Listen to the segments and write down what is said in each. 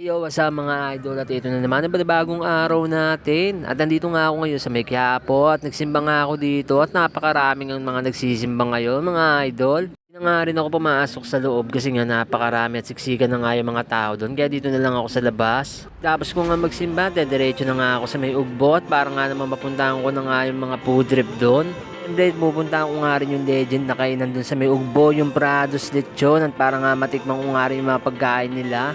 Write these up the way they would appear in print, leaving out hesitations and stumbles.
Yo, what's up mga idol, at ito na naman ang bagong araw natin. At nandito nga ako ngayon sa may Quiapo at nagsimba nga ako dito at napakaraming ang mga nagsisimba ngayon mga idol. Hindi na nga rin ako pumasok sa loob kasi nga napakarami at siksikan na nga yung mga tao doon. Kaya dito na lang ako sa labas. Tapos ko nga magsimba, diretso na nga ako sa may ugbo at para nga naman mapuntahan ko na nga yung mga food trip doon. Siyempre, pupunta ko nga rin yung legend na kainan dun sa may ugbo, yung Prados Lechon, at para nga matikman ko nga rin yung mga pagkain nila.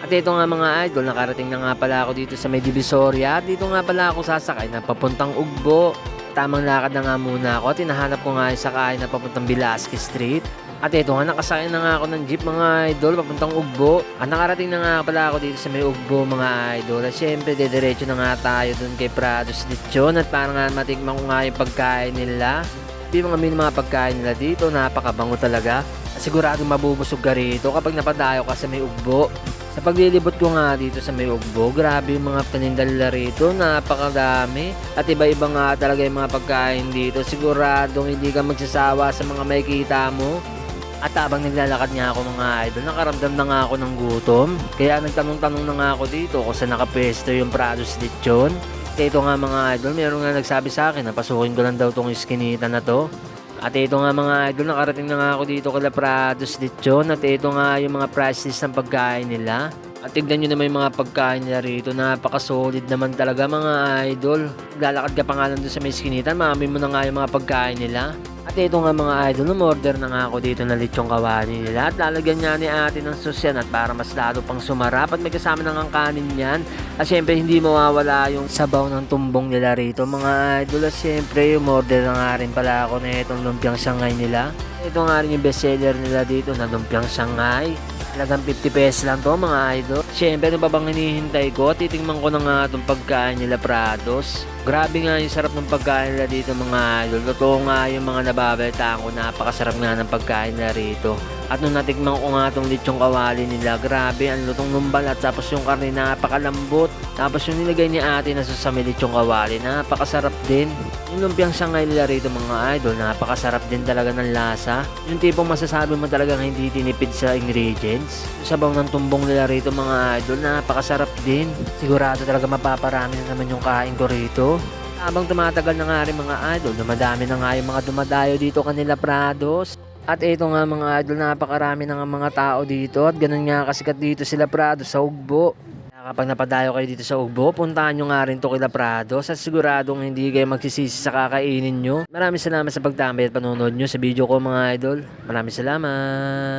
At ito nga mga idol, nakarating na nga pala ako dito sa may Divisoria. Dito nga pala ako sasakay na papuntang Ugbo. Tamang lakad na nga muna ako at hinahanap ko nga yung sakay na papuntang Velasquez Street. At ito nga, nakasakay na nga ako ng jeep mga idol papuntang Ugbo. At nakarating na nga pala ako dito sa may Ugbo mga idol. At syempre, dediretso na nga tayo dun kay Prados Lechon at para nga matikman ko nga yung pagkain nila. Yung mga pagkain nila dito, napakabango talaga. Siguradong mabubusog ka rito kapag napadayo ka sa may ugbo. Sa paglilibot ko nga dito sa may ugbo, grabe yung mga paninda nila rito, napakadami. At iba-iba nga talaga yung mga pagkain dito. Siguradong hindi ka magsasawa sa mga makikita mo. At habang naglalakad nga ako mga idol, nakaramdam na nga ako ng gutom. Kaya nagtanong-tanong na nga ako dito kung saan nakapwesto yung Prados Lechon. Ito nga mga idol, meron nga nagsabi sa akin na pasukin ko lang daw tong iskinita na to. At ito nga mga idol, nakarating na nga ako dito kala Prados Lechon. At ito nga yung mga price list ng pagkain nila. At tignan nyo naman yung mga pagkain nila rito. Napaka-solid naman talaga mga idol. Lalakad ka pa nga lang doon sa may skinitan, maamin mo na nga yung mga pagkain nila. At ito nga mga idol, umorder na nga ako dito na lechong kawali nila. At lalagyan niya ni ate ng sauce yan at para mas lalo pang sumarap. At may kasama na ng kanin yan. At syempre hindi mawawala yung sabaw ng tumbong nila rito mga idol. At syempre umorder na nga rin pala ako na itong lumpiang Shanghai nila. Ito nga rin yung bestseller nila dito na lumpiang Shanghai. Talagang 50 pesos lang to mga idol. Siyempre, ano pa bang hinihintay ko? Titingnan ko na nga itong pagkain nila Prados. Grabe nga yung sarap ng pagkain nila dito mga idol. Totoo nga yung mga nababalitaan ko. Napakasarap nga ng pagkain nila rito. At nung natikman ko nga itong lechong kawali nila, grabe, ang lutong ng balat. Tapos yung karne napakalambot. Tapos yung nilagay ni ate na sa may lechong kawali, napakasarap din. Yung lumpiang Shanghai nila rito mga idol, napakasarap din talaga ng lasa. Yung tipong masasabi mo talagang hindi tinipid sa ingredients. Yung sabaw ng tumbong nila rito mga idol, napakasarap din. Sigurado talaga mapaparami na naman yung kain ko rito. Habang tumatagal na nga rin mga idol, dumadami na nga yung mga dumadayo dito kanila Prados. At ito nga mga idol, napakarami na nga mga tao dito at ganun nga kasikat dito sila Prados sa Ugbo. Kapag napadayo kayo dito sa Ugbo, puntahan nyo nga rin to kila Prados at siguradong hindi kayo magsisisi sa kakainin nyo. Maraming salamat sa pagtambay at panonood nyo sa video ko mga idol. Maraming salamat.